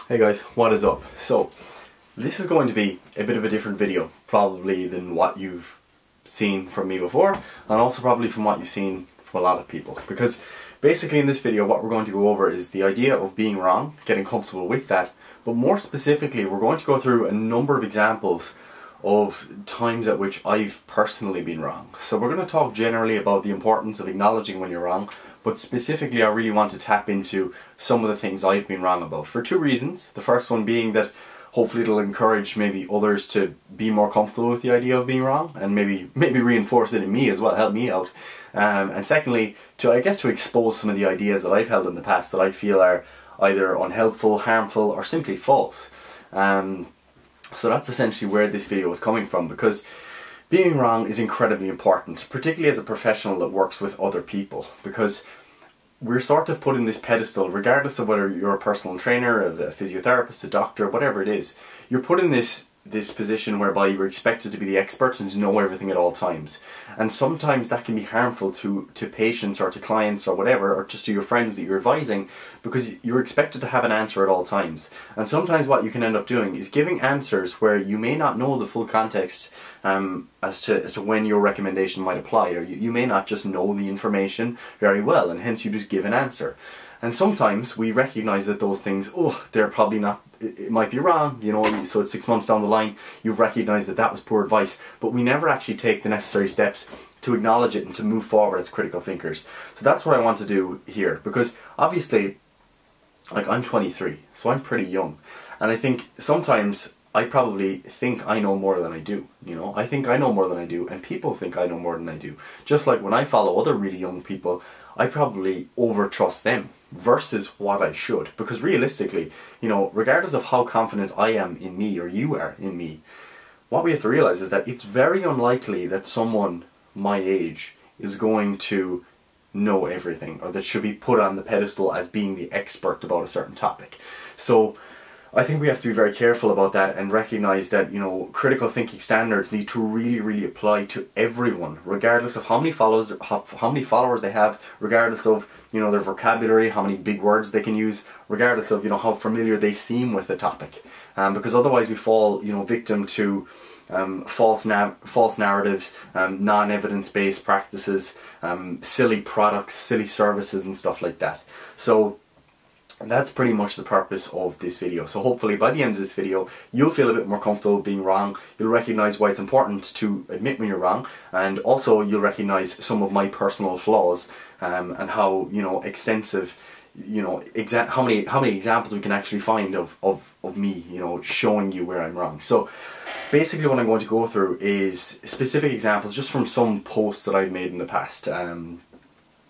Hey guys, what is up? So, this is going to be a bit of a different video, probably than what you've seen from me before, and also probably from what you've seen from a lot of people. Because basically in this video what we're going to go over is the idea of being wrong, getting comfortable with that, but more specifically we're going to go through a number of examples of times at which I've personally been wrong. So we're going to talk generally about the importance of acknowledging when you're wrong, but specifically I really want to tap into some of the things I've been wrong about for two reasons. The first one being that hopefully it'll encourage maybe others to be more comfortable with the idea of being wrong, and maybe reinforce it in me as well, help me out. And secondly, to expose some of the ideas that I've held in the past that I feel are either unhelpful, harmful, or simply false. So that's essentially where this video is coming from, because being wrong is incredibly important, particularly as a professional that works with other people, because we're sort of put in this pedestal, regardless of whether you're a personal trainer, a physiotherapist, a doctor, whatever it is, you're put in this position whereby you're expected to be the expert and to know everything at all times. And sometimes that can be harmful to patients or to clients or whatever, or just to your friends that you're advising, because you're expected to have an answer at all times. And sometimes what you can end up doing is giving answers where you may not know the full context as to when your recommendation might apply, or you may not just know the information very well, and hence you just give an answer. And sometimes we recognise that those things, they're probably not, it might be wrong, you know, so it's 6 months down the line, you've recognised that that was poor advice, but we never actually take the necessary steps to acknowledge it and to move forward as critical thinkers. So that's what I want to do here, because obviously, like, I'm 23, so I'm pretty young, and I think sometimes I probably think I know more than I do, you know. I think I know more than I do, and people think I know more than I do. Just like when I follow other really young people, I probably over-trust them versus what I should. Because realistically, you know, regardless of how confident I am in me or you are in me, what we have to realise is that it's very unlikely that someone my age is going to know everything, or that should be put on the pedestal as being the expert about a certain topic. So I think we have to be very careful about that and recognise that, you know, critical thinking standards need to really apply to everyone, regardless of how many followers they have, regardless of, you know, their vocabulary, how many big words they can use, regardless of, you know, how familiar they seem with the topic. Because otherwise we fall, you know, victim to false narratives, non-evidence-based practices, silly products, silly services and stuff like that. So that's pretty much the purpose of this video. So hopefully by the end of this video you'll feel a bit more comfortable being wrong, you'll recognise why it's important to admit when you're wrong, and also you'll recognise some of my personal flaws, and how, you know, extensive, you know, how many examples we can actually find of me, you know, showing you where I'm wrong. So basically what I'm going to go through is specific examples just from some posts that I've made in the past.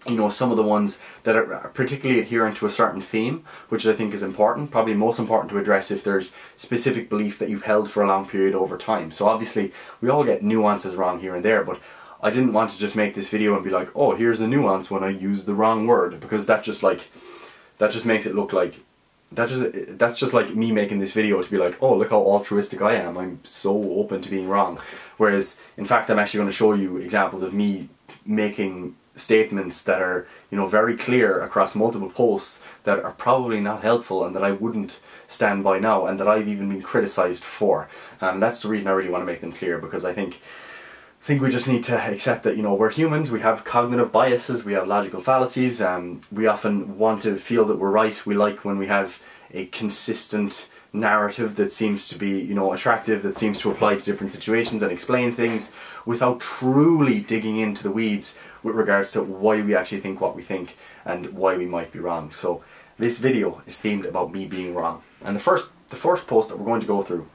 You know, some of the ones that are particularly adherent to a certain theme, which I think is important, probably most important to address if there's specific belief that you've held for a long period over time. So obviously we all get nuances wrong here and there, but I didn't want to just make this video and be like, oh, here's a nuance when I use the wrong word, because that just makes it look like, that's just like me making this video to be like, oh, look how altruistic I am, I'm so open to being wrong. Whereas in fact I'm actually going to show you examples of me making statements that are, you know, very clear across multiple posts that are probably not helpful and that I wouldn't stand by now, and that I've even been criticised for. And that's the reason I really want to make them clear, because I think we just need to accept that, you know, we're humans, we have cognitive biases, we have logical fallacies, we often want to feel that we're right. We like when we have a consistent narrative that seems to be, you know, attractive, that seems to apply to different situations and explain things without truly digging into the weeds with regards to why we actually think what we think and why we might be wrong. So this video is themed about me being wrong. And the first post that we're going to go through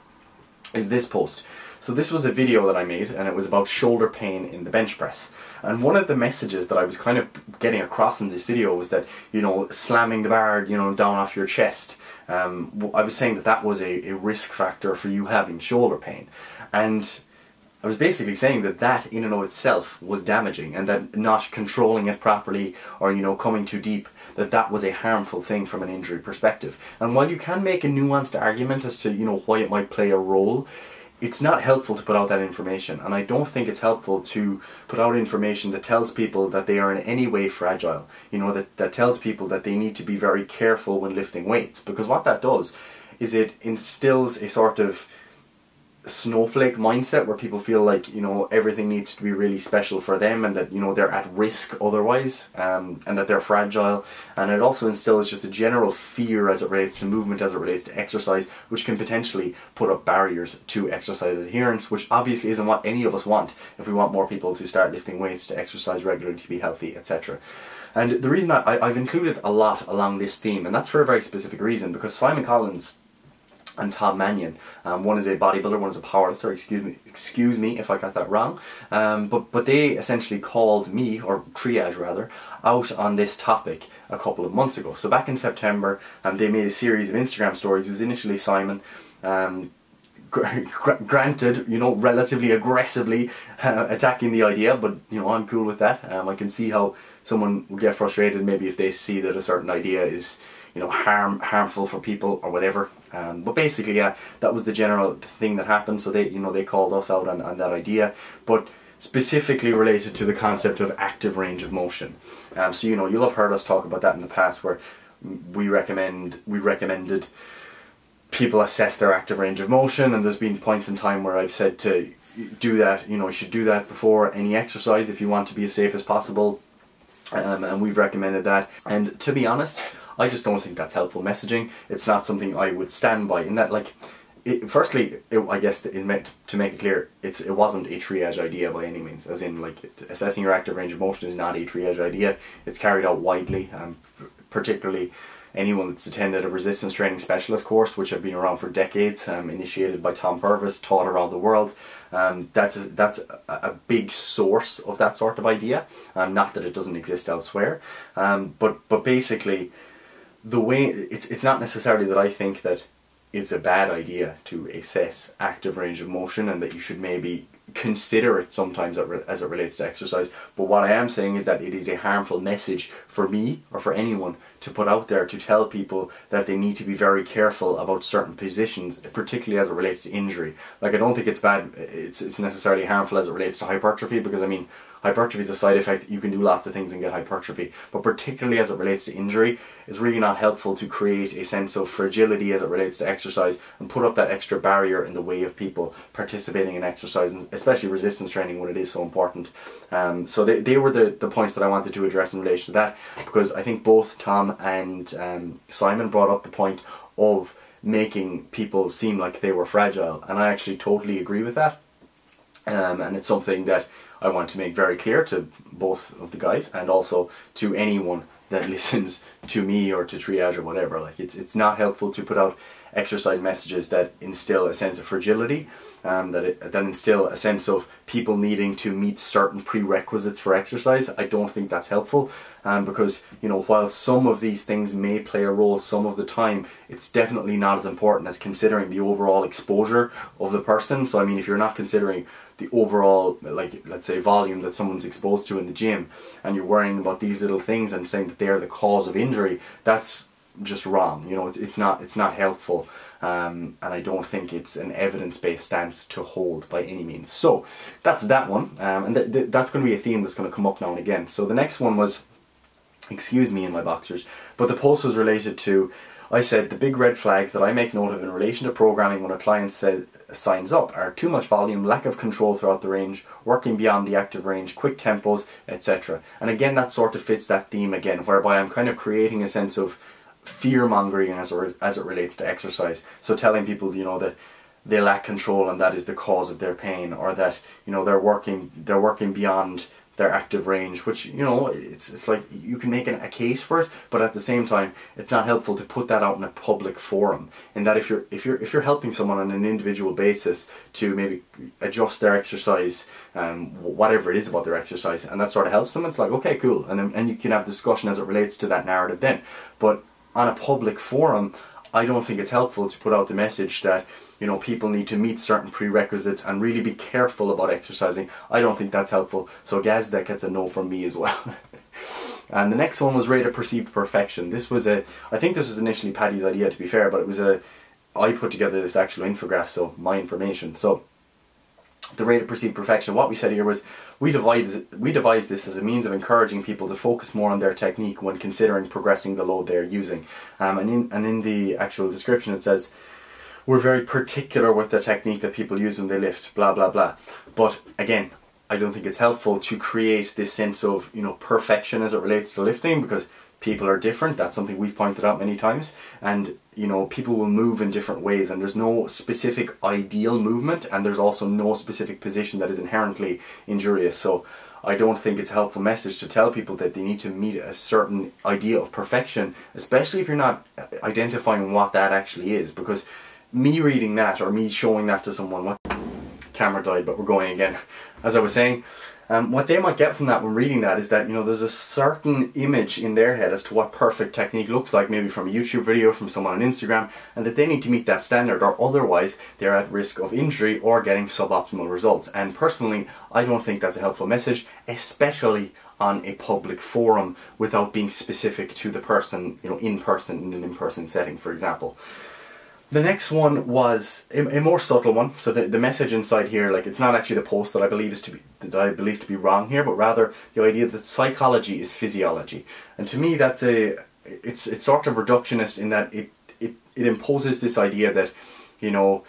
is this post. So this was a video that I made, and it was about shoulder pain in the bench press. And one of the messages that I was kind of getting across in this video was that, you know, slamming the bar, you know, down off your chest, I was saying that that was a risk factor for you having shoulder pain. And I was basically saying that that in and of itself was damaging, and that not controlling it properly, or, you know, coming too deep, that was a harmful thing from an injury perspective. And while you can make a nuanced argument as to, you know, why it might play a role, it's not helpful to put out that information, and I don't think it's helpful to put out information that tells people that they are in any way fragile, you know, that tells people that they need to be very careful when lifting weights, because what that does is it instills a sort of snowflake mindset where people feel like, you know, everything needs to be really special for them, and that, you know, they're at risk otherwise, and that they're fragile. And it also instills just a general fear as it relates to movement, as it relates to exercise, which can potentially put up barriers to exercise adherence, which obviously isn't what any of us want if we want more people to start lifting weights, to exercise regularly, to be healthy, etc. And the reason I've included a lot along this theme, and that's for a very specific reason, because Simon Collins and Tom Mannion, one is a bodybuilder, one is a powerlifter, excuse me if I got that wrong, but they essentially called me, or Triage rather, out on this topic a couple of months ago. So back in September, they made a series of Instagram stories. It was initially Simon, granted, you know, relatively aggressively attacking the idea, but, you know, I'm cool with that. I can see how someone would get frustrated maybe if they see that a certain idea is, you know, harmful for people or whatever. But basically, yeah, that was the general thing that happened. So they, you know, they called us out on that idea, but specifically related to the concept of active range of motion. So, you know, you'll have heard us talk about that in the past, where we recommended people assess their active range of motion, and there's been points in time where I've said to do that, you know, you should do that before any exercise if you want to be as safe as possible, and we've recommended that. And to be honest, I just don't think that's helpful messaging. It's not something I would stand by, in that, like, I guess to make it clear, it wasn't a Triage idea by any means, as in, like, assessing your active range of motion is not a Triage idea. It's carried out widely, particularly anyone that's attended a resistance training specialist course, which have been around for decades, initiated by Tom Purvis, taught around the world. That's a big source of that sort of idea. Not that it doesn't exist elsewhere, but basically, the way it's not necessarily that I think that it's a bad idea to assess active range of motion, and that you should maybe consider it sometimes as it relates to exercise. But what I am saying is that it is a harmful message for me, or for anyone, to put out there, to tell people that they need to be very careful about certain positions, particularly as it relates to injury. Like, I don't think it's bad, it's necessarily harmful as it relates to hypertrophy, because, I mean, hypertrophy is a side effect. You can do lots of things and get hypertrophy, but particularly as it relates to injury, it's really not helpful to create a sense of fragility as it relates to exercise, and put up that extra barrier in the way of people participating in exercise, and especially resistance training, when it is so important. So they were the points that I wanted to address in relation to that, because I think both Tom and Simon brought up the point of making people seem like they were fragile, and I actually totally agree with that. And it's something that I want to make very clear to both of the guys, and also to anyone that listens to me or to Triage or whatever. Like, it's not helpful to put out exercise messages that instill a sense of fragility, that instill a sense of people needing to meet certain prerequisites for exercise. I don't think that's helpful, because, you know, while some of these things may play a role some of the time, it's definitely not as important as considering the overall exposure of the person. So, I mean, if you're not considering the overall, like, let's say, volume that someone's exposed to in the gym, and you're worrying about these little things and saying that they're the cause of injury, that's just wrong. You know, it's not helpful, and I don't think it's an evidence-based stance to hold by any means. So that's that one, and that's going to be a theme that's going to come up now and again. So the next one was, excuse me in my boxers, but the post was related to, I said, the big red flags that I make note of in relation to programming when a client signs up are too much volume, lack of control throughout the range, working beyond the active range, quick tempos, etc. And again, that sort of fits that theme again, whereby I'm kind of creating a sense of fear-mongering as it relates to exercise. So telling people, you know, that they lack control and that is the cause of their pain, or that, you know, they're working beyond their active range, which, you know, it's like you can make a case for it, but at the same time, it's not helpful to put that out in a public forum. In that, if you're helping someone on an individual basis to maybe adjust their exercise, whatever it is about their exercise, and that sort of helps them, it's like, okay, cool, and you can have discussion as it relates to that narrative then. But on a public forum, I don't think it's helpful to put out the message that, you know, people need to meet certain prerequisites and really be careful about exercising. I don't think that's helpful. So Gaz, that gets a no from me as well. And the next one was rate of perceived perfection. This was I think this was initially Paddy's idea, to be fair, but it was I put together this actual infograph, so my information. So the rate of perceived perfection. What we said here was we devised this as a means of encouraging people to focus more on their technique when considering progressing the load they are using. And in the actual description it says, we're very particular with the technique that people use when they lift, blah blah blah. But again, I don't think it's helpful to create this sense of, you know, perfection as it relates to lifting, because people are different. That's something we've pointed out many times, and you know, people will move in different ways, and there's no specific ideal movement, and there's also no specific position that is inherently injurious. So I don't think it's a helpful message to tell people that they need to meet a certain idea of perfection, especially if you're not identifying what that actually is. Because me reading that, or me showing that to someone, what camera died, but we're going again. As I was saying, what they might get from that when reading that is that, you know, there's a certain image in their head as to what perfect technique looks like, maybe from a YouTube video, from someone on Instagram, and that they need to meet that standard, or otherwise they're at risk of injury or getting suboptimal results. And personally, I don't think that's a helpful message, especially on a public forum, without being specific to the person, you know, in person, in an in-person setting, for example. The next one was a more subtle one. So the message inside here, like, it's not actually the post that I believe to be wrong here, but rather the idea that psychology is physiology. And to me, that's it's sort of reductionist in that it imposes this idea that, you know,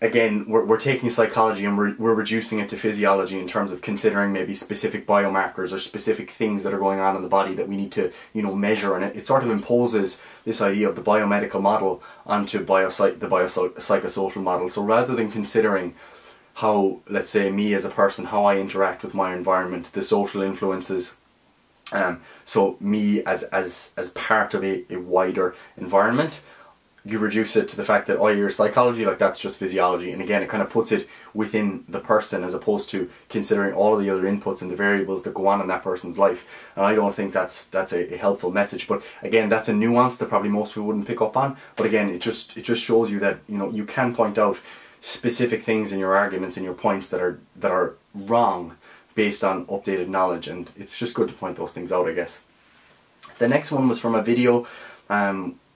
again, we're taking psychology and we're reducing it to physiology in terms of considering maybe specific biomarkers or specific things that are going on in the body that we need to, you know, measure. And it sort of imposes this idea of the biomedical model onto the biopsychosocial model. So rather than considering how, let's say, me as a person, how I interact with my environment, the social influences, so me as part of a wider environment, you reduce it to the fact that, oh, your psychology, like, that's just physiology. And again, it kind of puts it within the person, as opposed to considering all of the other inputs and the variables that go on in that person's life. And I don't think that's a helpful message. But again, that's a nuance that probably most people wouldn't pick up on. But again, it just shows you that, you know, you can point out specific things in your arguments and your points that are wrong based on updated knowledge, and it's just good to point those things out, I guess. The next one was from a video.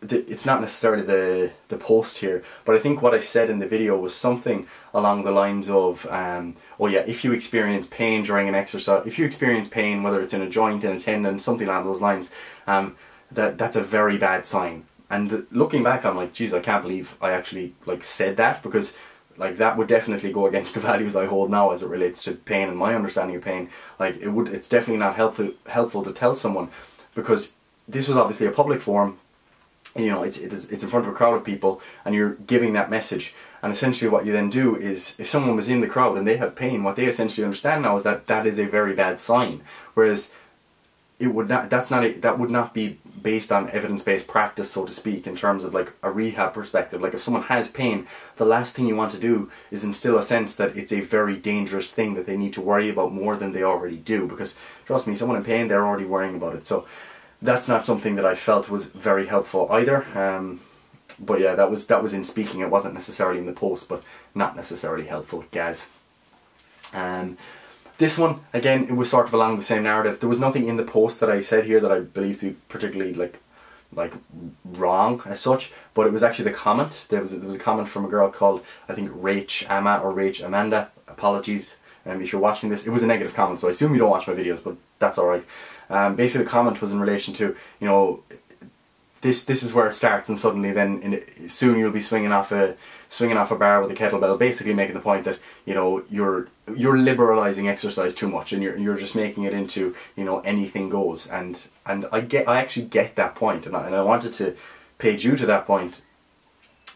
It's not necessarily the post here, but I think what I said in the video was something along the lines of, oh yeah, if you experience pain during an exercise, if you experience pain, whether it's in a joint, in a tendon, something along those lines, that's a very bad sign. And looking back, I'm like, geez, I can't believe I actually, like, said that, because, like, that would definitely go against the values I hold now as it relates to pain and my understanding of pain. Like, it's definitely not helpful to tell someone, because this was obviously a public forum. You know, it's in front of a crowd of people, and you're giving that message. And essentially what you then do is, if someone was in the crowd and they have pain, what they essentially understand now is that that is a very bad sign. Whereas it would not, that would not be based on evidence-based practice, so to speak, in terms of, like, a rehab perspective. Like, if someone has pain, the last thing you want to do is instill a sense that it's a very dangerous thing that they need to worry about more than they already do. Because trust me, someone in pain, they're already worrying about it. So that's not something that I felt was very helpful either. But yeah, that was in speaking. It wasn't necessarily in the post, but not necessarily helpful, guys. This one, again, it was sort of along the same narrative. There was nothing in the post that I said here that I believe to be particularly like wrong as such, but it was actually the comment. There was a comment from a girl called, I think, Rach Amma or Rach Amanda. Apologies if you're watching this. It was a negative comment, so I assume you don't watch my videos, but that's alright. Basically the comment was in relation to, you know, this is where it starts, and suddenly then soon you'll be swinging off a bar with a kettlebell, basically making the point that, you know, you're liberalizing exercise too much, and you're just making it into, you know, anything goes. And I actually get that point, and I wanted to pay due to that point,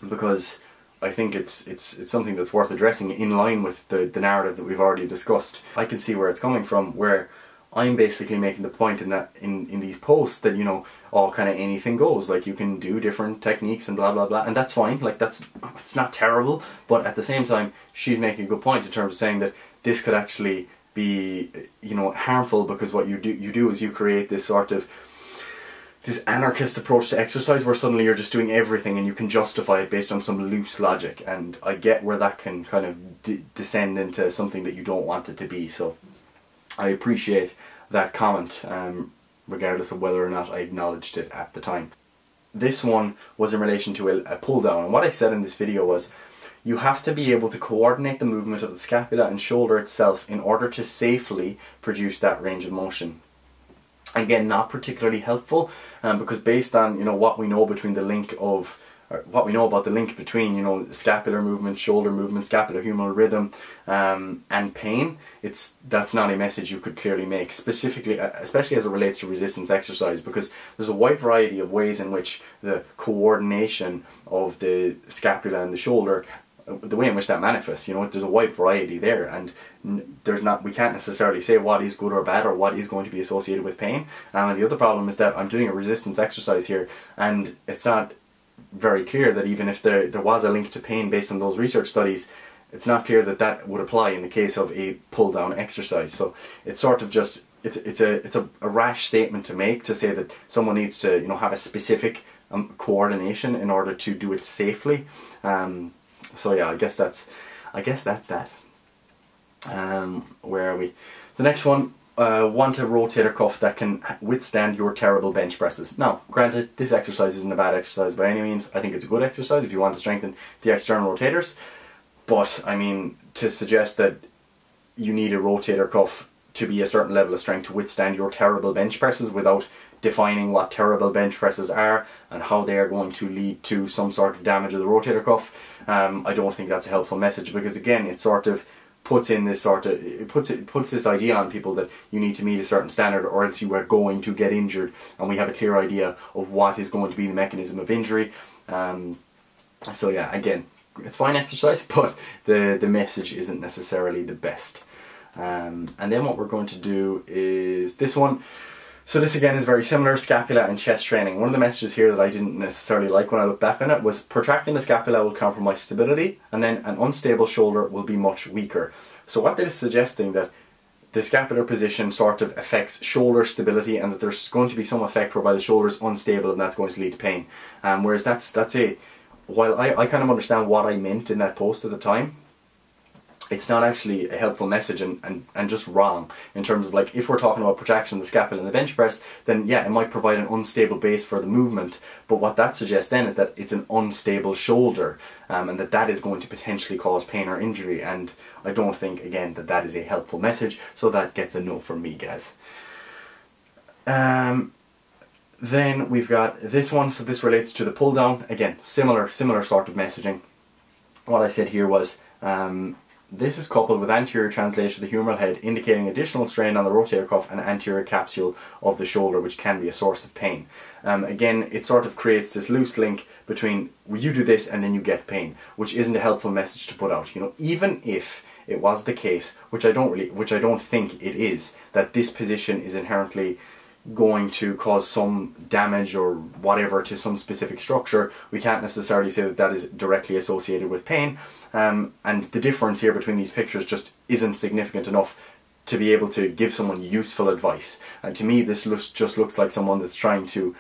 because I think it's something that's worth addressing in line with the narrative that we've already discussed. I can see where it's coming from, where I'm basically making the point in these posts that, you know, all kind of anything goes. Like, you can do different techniques and blah blah blah, and that's fine. Like, it's not terrible, but at the same time, she's making a good point in terms of saying that this could actually be, you know, harmful, because what you do is you create this sort of this anarchist approach to exercise, where suddenly you're just doing everything and you can justify it based on some loose logic. And I get where that can kind of descend into something that you don't want it to be. So I appreciate that comment, regardless of whether or not I acknowledged it at the time. This one was in relation to a pull down, and what I said in this video was, you have to be able to coordinate the movement of the scapula and shoulder itself in order to safely produce that range of motion. Again, not particularly helpful, because based on, you know, what we know between the link of, or what we know about the link between, you know, scapular movement, shoulder movement, scapulohumeral rhythm, and pain, that's not a message you could clearly make, specifically, especially as it relates to resistance exercise, because there's a wide variety of ways in which the coordination of the scapula and the shoulder, the way in which that manifests, you know, there's a wide variety there, and we can't necessarily say what is good or bad or what is going to be associated with pain. And the other problem is that I'm doing a resistance exercise here, and it's not very clear that even if there was a link to pain based on those research studies, it's not clear that that would apply in the case of a pull down exercise. So it's sort of just, it's a rash statement to make, to say that someone needs to, you know, have a specific coordination in order to do it safely. So yeah, I guess that's that. Where are we? The next one, want a rotator cuff that can withstand your terrible bench presses. Now, granted, this exercise isn't a bad exercise by any means. I think it's a good exercise if you want to strengthen the external rotators. But, I mean, to suggest that you need a rotator cuff to be a certain level of strength to withstand your terrible bench presses without defining what terrible bench presses are and how they are going to lead to some sort of damage of the rotator cuff, I don't think that's a helpful message, because again, it sort of puts in this puts this idea on people that you need to meet a certain standard or else you are going to get injured, and we have a clear idea of what is going to be the mechanism of injury. So yeah, again, it's fine exercise, but the message isn't necessarily the best. And then what we're going to do is this one. So this again is very similar, scapula and chest training. One of the messages here that I didn't necessarily like when I look back on it was protracting the scapula will compromise stability, and then an unstable shoulder will be much weaker. So what they're suggesting that the scapular position sort of affects shoulder stability, and that there's going to be some effect whereby the shoulder is unstable and that's going to lead to pain. Whereas while I kind of understand what I meant in that post at the time, it's not actually a helpful message, and just wrong in terms of, like, if we're talking about protraction of the scapula and the bench press, then yeah, it might provide an unstable base for the movement, but what that suggests then is that it's an unstable shoulder, and that is going to potentially cause pain or injury, and I don't think, again, that is a helpful message, so that gets a no from me, guys. Then we've got this one, so this relates to the pull down. Again, similar sort of messaging. What I said here was, this is coupled with anterior translation of the humeral head, indicating additional strain on the rotator cuff and anterior capsule of the shoulder, which can be a source of pain. Again, it sort of creates this loose link between, well, you do this and then you get pain, which isn't a helpful message to put out. You know, even if it was the case, which I don't think it is, that this position is inherently going to cause some damage or whatever to some specific structure, we can't necessarily say that that is directly associated with pain, and the difference here between these pictures just isn't significant enough to be able to give someone useful advice. And to me, this just looks like someone that's trying to,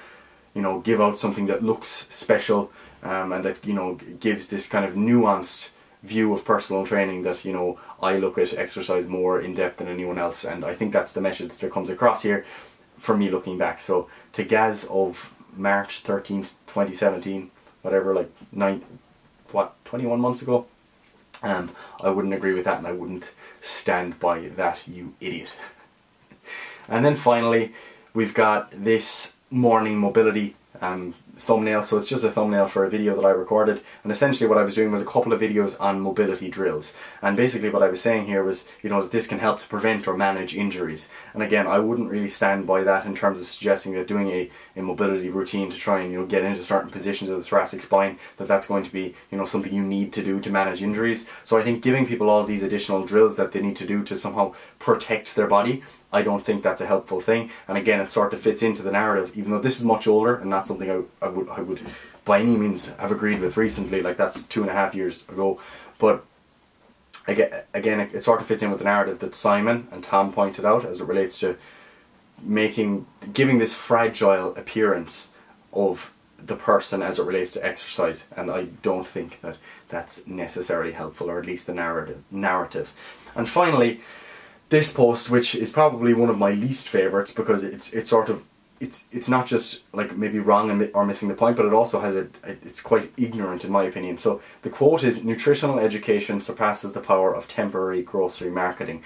you know, give out something that looks special, and that, you know, gives this kind of nuanced view of personal training that, you know, I look at exercise more in depth than anyone else, and I think that's the message that comes across here for me looking back. So to Gaz of March 13th 2017, whatever, like 21 months ago, I wouldn't agree with that, and I wouldn't stand by that, you idiot. And then finally we've got this morning mobility thumbnail. So it's just a thumbnail for a video that I recorded, and essentially what I was doing was a couple of videos on mobility drills, and basically what I was saying here was, you know, that this can help to prevent or manage injuries. And again, I wouldn't really stand by that in terms of suggesting that doing a mobility routine to try and, you know, get into certain positions of the thoracic spine, that's going to be, you know, something you need to do to manage injuries. So I think giving people all these additional drills that they need to do to somehow protect their body, I don't think that's a helpful thing. And again, it sort of fits into the narrative, even though this is much older and not something I would by any means have agreed with recently, like that's 2.5 years ago. But again, it sort of fits in with the narrative that Simon and Tom pointed out as it relates to giving this fragile appearance of the person as it relates to exercise, and I don't think that that's necessarily helpful, or at least the narrative. And finally, this post, which is probably one of my least favourites, because it sort of it's not just like maybe wrong or missing the point, but it also has it's quite ignorant in my opinion. So the quote is, "Nutritional education surpasses the power of temporary grocery marketing,"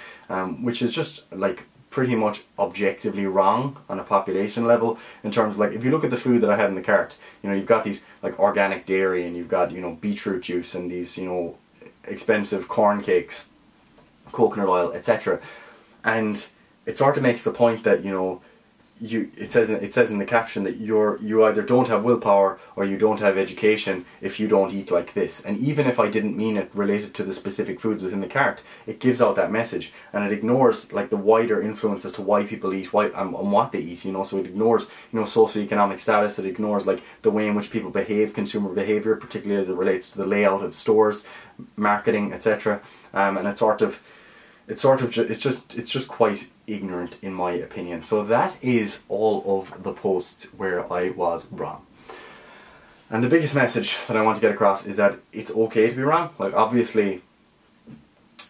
which is just like pretty much objectively wrong on a population level. In terms of, like, if you look at the food that I had in the cart, you know, you've got these like organic dairy, and you've got, you know, beetroot juice, and these, you know, expensive corn cakes, coconut oil, etc. And it sort of makes the point that, you know, it says in the caption that you either don't have willpower or you don't have education if you don't eat like this. And even if I didn't mean it related to the specific foods within the cart, it gives out that message, and it ignores like the wider influence as to why people eat, and what they eat. You know, so it ignores, you know, socioeconomic status. It ignores like the way in which people behave, consumer behavior, particularly as it relates to the layout of stores, marketing, etc. And it's just quite ignorant in my opinion. So that is all of the posts where I was wrong. And the biggest message that I want to get across is that it's okay to be wrong. Like, obviously,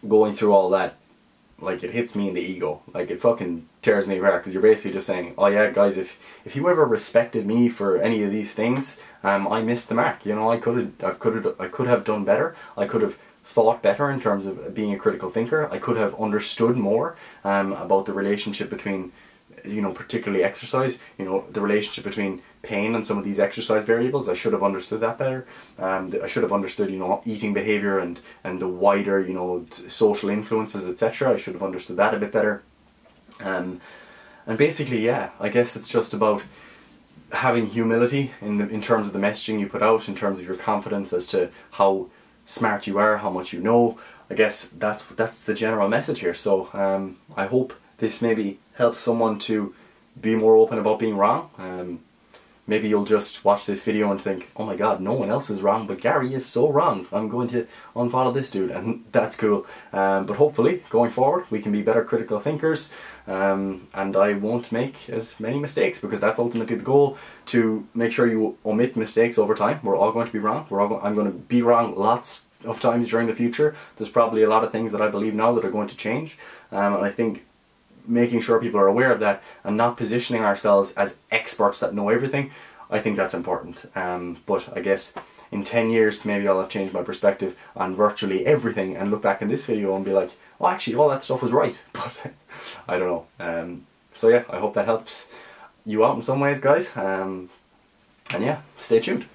going through all that, like, it hits me in the ego. Like, it fucking tears me apart, because you're basically just saying, oh yeah guys, if you ever respected me for any of these things, I missed the mark. You know, I could have done better. I could have thought better in terms of being a critical thinker. I could have understood more about the relationship between, you know, particularly exercise, you know, the relationship between pain and some of these exercise variables. I should have understood that better. I should have understood, you know, eating behavior and the wider, you know, social influences, etc. I should have understood that a bit better. And basically, yeah, I guess it's just about having humility in terms of the messaging you put out, in terms of your confidence as to how smart you are, how much you know. I guess that's the general message here. So I hope this maybe helps someone to be more open about being wrong. Maybe you'll just watch this video and think, oh my god, no one else is wrong, but Gary is so wrong, I'm going to unfollow this dude, and that's cool. But hopefully, going forward, we can be better critical thinkers, and I won't make as many mistakes, because that's ultimately the goal, to make sure you omit mistakes over time. We're all going to be wrong. I'm going to be wrong lots of times during the future. There's probably a lot of things that I believe now that are going to change, and I think making sure people are aware of that and not positioning ourselves as experts that know everything, I think that's important. But I guess in 10 years maybe I'll have changed my perspective on virtually everything and look back in this video and be like, oh, actually all that stuff was right. But I don't know. So yeah, I hope that helps you out in some ways, guys. And yeah, stay tuned.